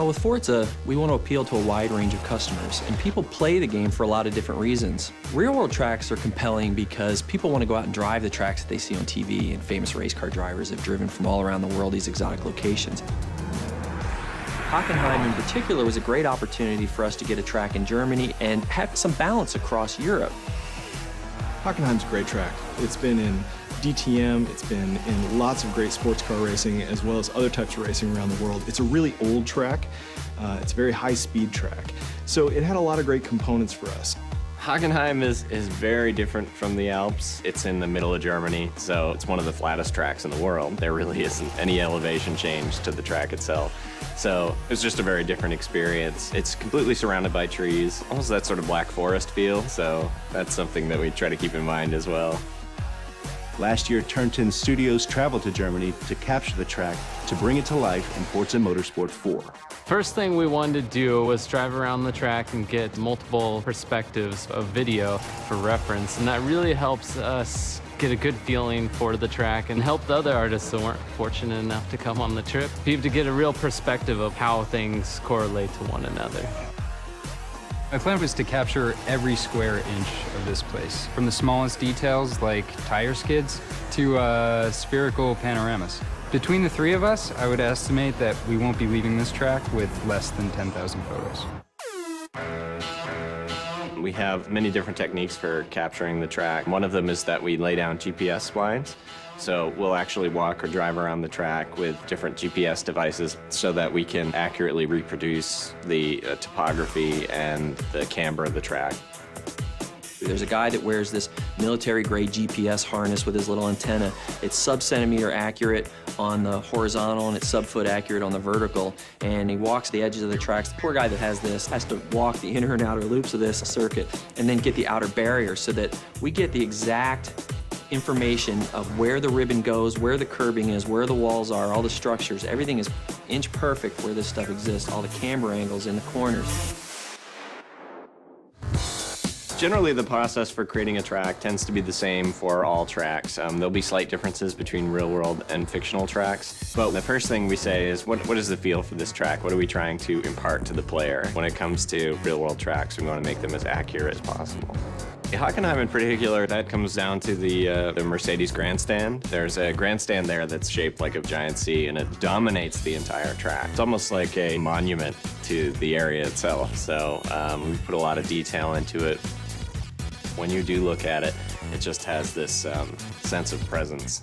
with Forza, we want to appeal to a wide range of customers, and people play the game for a lot of different reasons. Real-world tracks are compelling because people want to go out and drive the tracks that they see on TV, and famous race car drivers have driven from all around the world these exotic locations. Hockenheim in particular was a great opportunity for us to get a track in Germany and have some balance across Europe. Hockenheim's a great track. It's been in DTM, it's been in lots of great sports car racing as well as other types of racing around the world. It's a really old track. It's a very high-speed track. So it had a lot of great components for us. Hockenheim is very different from the Alps. It's in the middle of Germany, so it's one of the flattest tracks in the world. There really isn't any elevation change to the track itself. So it's just a very different experience. It's completely surrounded by trees, almost that sort of Black Forest feel, so that's something that we try to keep in mind as well. Last year, Turnton Studios traveled to Germany to capture the track to bring it to life in Forza Motorsport 4. First thing we wanted to do was drive around the track and get multiple perspectives of video for reference, and that really helps us get a good feeling for the track and help the other artists that weren't fortunate enough to come on the trip, people to get a real perspective of how things correlate to one another. My plan was to capture every square inch of this place, from the smallest details like tire skids to spherical panoramas. Between the three of us, I would estimate that we won't be leaving this track with less than 10,000 photos. We have many different techniques for capturing the track. One of them is that we lay down GPS splines. So we'll actually walk or drive around the track with different GPS devices so that we can accurately reproduce the topography and the camber of the track. There's a guy that wears this military-grade GPS harness with his little antenna. It's sub-centimeter accurate on the horizontal and it's sub-foot accurate on the vertical, and he walks the edges of the tracks. The poor guy that has this has to walk the inner and outer loops of this circuit and then get the outer barrier so that we get the exact information of where the ribbon goes, where the curbing is, where the walls are, all the structures. Everything is inch perfect where this stuff exists, all the camber angles in the corners. Generally, the process for creating a track tends to be the same for all tracks. There'll be slight differences between real-world and fictional tracks, but the first thing we say is, what is the feel for this track? What are we trying to impart to the player? When it comes to real-world tracks, we want to make them as accurate as possible. Hockenheim in particular, that comes down to the Mercedes grandstand. There's a grandstand there that's shaped like a giant C, and it dominates the entire track. It's almost like a monument to the area itself, so we put a lot of detail into it. When you do look at it, it just has this sense of presence.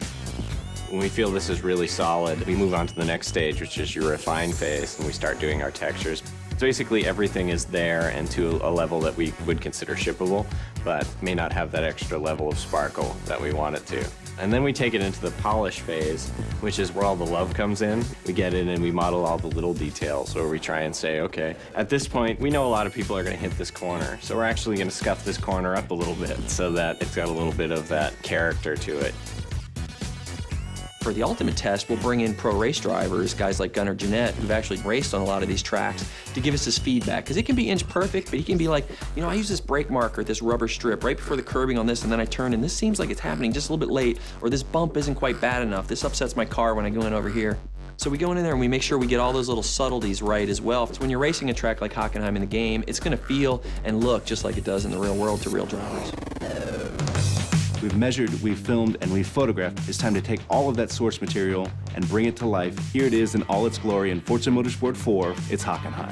When we feel this is really solid, we move on to the next stage, which is your refine phase, and we start doing our textures. So basically, everything is there and to a level that we would consider shippable, but may not have that extra level of sparkle that we want it to. And then we take it into the polish phase, which is where all the love comes in. We get in and we model all the little details, where we try and say, okay, at this point, we know a lot of people are going to hit this corner, so we're actually going to scuff this corner up a little bit so that it's got a little bit of that character to it. For the ultimate test, we'll bring in pro race drivers, guys like Gunnar Jeanette, who've actually raced on a lot of these tracks, to give us his feedback. Because it can be inch perfect, but he can be like, you know, I use this brake marker, this rubber strip, right before the curbing on this, and then I turn, and this seems like it's happening just a little bit late, or this bump isn't quite bad enough. This upsets my car when I go in over here. So we go in there and we make sure we get all those little subtleties right as well. So when you're racing a track like Hockenheim in the game, it's going to feel and look just like it does in the real world to real drivers. We've measured, we've filmed, and we've photographed. It's time to take all of that source material and bring it to life. Here it is in all its glory in Forza Motorsport 4, it's Hockenheim.